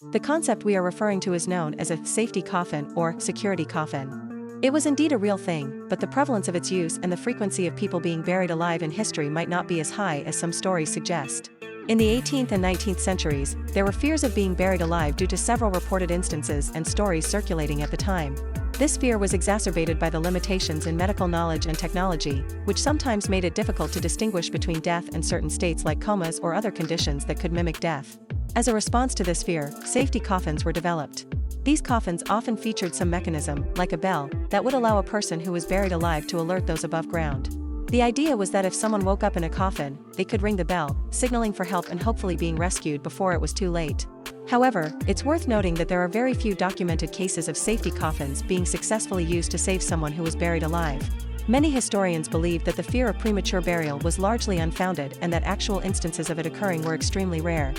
The concept we are referring to is known as a safety coffin or security coffin. It was indeed a real thing, but the prevalence of its use and the frequency of people being buried alive in history might not be as high as some stories suggest. In the 18th and 19th centuries, there were fears of being buried alive due to several reported instances and stories circulating at the time. This fear was exacerbated by the limitations in medical knowledge and technology, which sometimes made it difficult to distinguish between death and certain states like comas or other conditions that could mimic death. As a response to this fear, safety coffins were developed. These coffins often featured some mechanism, like a bell, that would allow a person who was buried alive to alert those above ground. The idea was that if someone woke up in a coffin, they could ring the bell, signaling for help and hopefully being rescued before it was too late. However, it's worth noting that there are very few documented cases of safety coffins being successfully used to save someone who was buried alive. Many historians believe that the fear of premature burial was largely unfounded and that actual instances of it occurring were extremely rare.